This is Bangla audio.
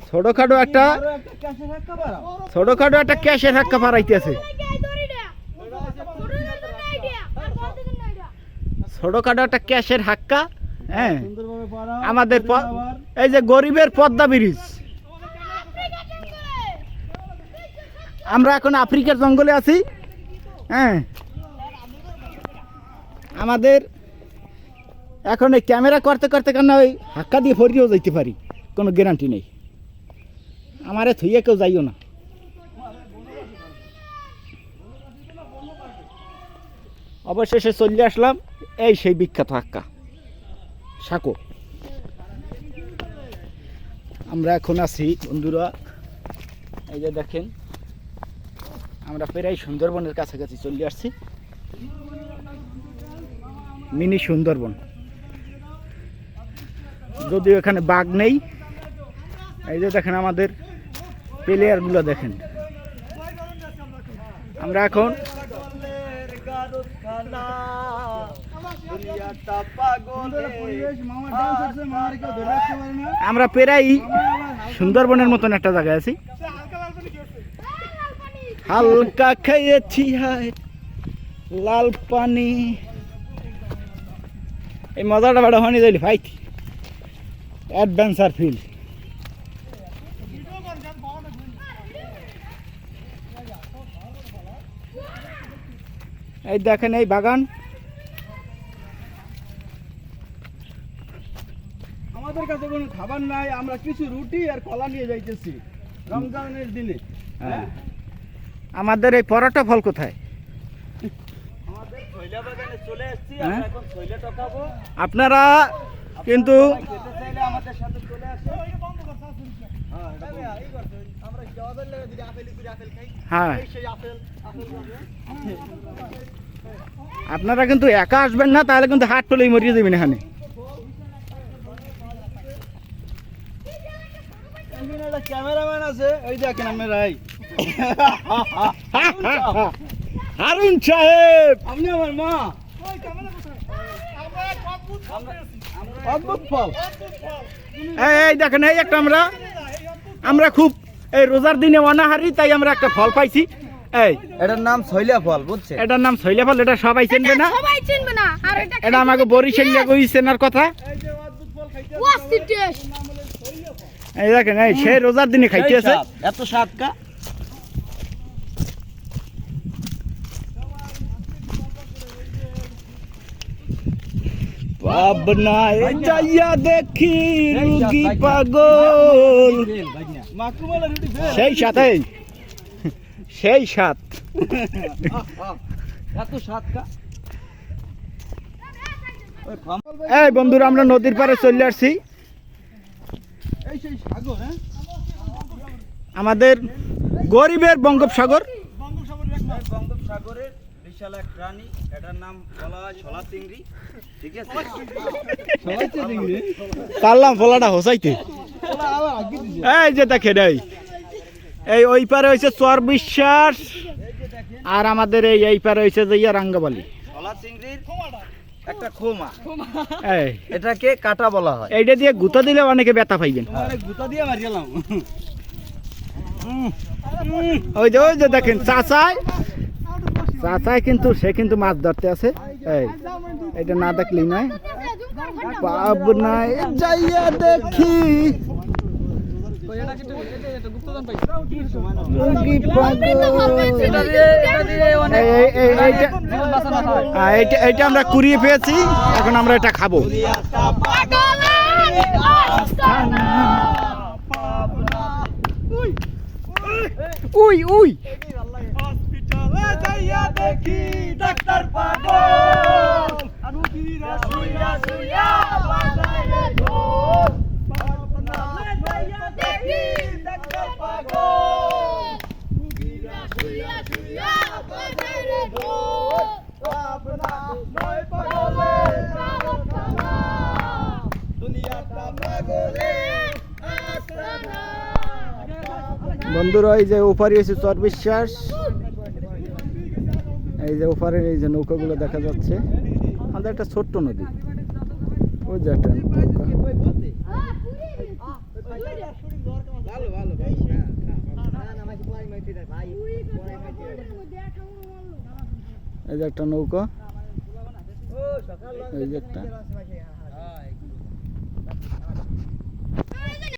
ছোটখাটো একটা ক্যাশের হাক্কা পারাইতেছে। ছোটখাটো একটা ক্যাশের হাক্কা। হ্যাঁ, আমাদের এই যে গরিবের পদ্মা ব্রিজ। আমরা এখন আফ্রিকার জঙ্গলে আছি। হ্যাঁ, আমাদের এখন এই ক্যামেরা করতে করতে কেন ওই হাক্কা দিয়ে ফরিয়েও যাইতে পারি, কোনো গ্যারান্টি নেই। আমারে থুইয়ে কেউ যাইও না। অবশেষে চলে আসলাম এই সেই বিখ্যাত হাক্কা সাঁকো। আমরা এখন আছি বন্ধুরা, এই যে দেখেন আমরা প্রায় সুন্দরবনের কাছাকাছি চলে আসছি। মিনি সুন্দরবন, যদিও এখানে বাঘ নেই। এই যে দেখেন আমাদের প্লেয়ারগুলো দেখেন। আমরা এখন আমরা প্রায় সুন্দরবনের মতন একটা জায়গায় আছি। হালকা খেয়েছি হায় লাল পানি, এই মজাটা বড় হয়নি যাইলি ভাই। Adventure feel. এই দেখেন এই বাগান। আমাদের কাছে কোনো খাবার নাই, আমরা কিছু রুটি আর কলা নিয়ে যাইতেছি রমজানের দিনে। হ্যাঁ, আমাদের এই পরোটা ফল কোথায়? আমাদের ছয়লা বাগানে চলে এসেছি, আমরা এখন ছয়লা টকাবো। আপনারা কিন্তু খেতে চাইলে আমাদের সাথে চলে আসুন। আমরা জবাবের লাগে যদি আপেল খাই। হ্যাঁ, এই সেই আপেল আপনারা কিন্তু একা আসবেন না, তাহলে কিন্তু হাত টলেই মরিয়ে দেবেন এখানে। ক্যামেরাম্যান আছে, ওই দেখেন আপনারা। হারুন সাহেব, আপনি আমার মা। অদ্ভুত ফল। এই দেখেন এই একটা আমরা খুব এই রোজার দিনে অনাহারি, তাই আমরা একটা ফল পাইছি। এই এটার নাম ছয়লা ফল, বুঝছেন? এটার নাম ছয়লা ফল। এটা সবাই চিনবে না, সবাই চিনবে না। আর এটা আমাকে বরিশালিয়া কই চেনার কথা। এই দেখেন এই সে রোজার দিনে খাইতেছে। এত স্বাদ কা। পাবনায় যাইয়া দেখি রুগী পাগল, সেই সাথে সেই সাথ। এত স্বাদ কা। এই বন্ধুরা, আমরা নদীর পাড়ে চলে আসছি। এই সেই সাগর। হ্যাঁ, আমাদের গরিবের বঙ্গোপসাগর। বঙ্গোপসাগরের বিশাল এক প্রাণী, এটার নাম বলা হয় শলা চিংড়ি। ঠিক আছে, শলা চিংড়ি পারলাম ফলাটা হোসাইতে। এই যে দেখেন এই ওই পারে হয়েছে চর বিশ্বাস, আর আমাদের এই পারে হয়েছে যে রাঙ্গাবালি। শলা চিংড়ির একটা খোমা, এই এটাকে কাটা বলা হয়। এইটা দিয়ে গুঁতা দিলে অনেকে ব্যথা পাইবেন। গুতা দিয়ে মারিলাম। ওই যে দেখেন চাচাই কিন্তু সে কিন্তু মাছ ধরতে আছে। এই এটা না দেখলেই নয়। পাবনায় যাইয়া দেখি রুগী পাগল। এইটা আমরা কুড়িয়ে পেয়েছি, এখন আমরা এটা খাবো। উই উই হসপিটালে যাইয়া দেখি ডাক্তার পাগল, রুগীরা শুইয়া শুইয়া বাজায় রে ঢোল। হসপিটালে যাইয়া দেখি ডাক্তার পাগল, রুগীরা শুইয়া শুইয়া বাজায় রে ঢোল। পাবনা নয় পাগলের কারখানা, দুনিয়াটা পাগলের আস্তানা। বন্ধুরা, এই যে ওপারে এসে চর বিশ্বাস, এই যে ওপারের এই যে নৌকাগুলো দেখা যাচ্ছে। আমাদের একটা ছোট্ট নদী, ওই যে একটা নৌকা। ভালো ভালো ভালো এই যে একটা নৌকা, এই যে একটা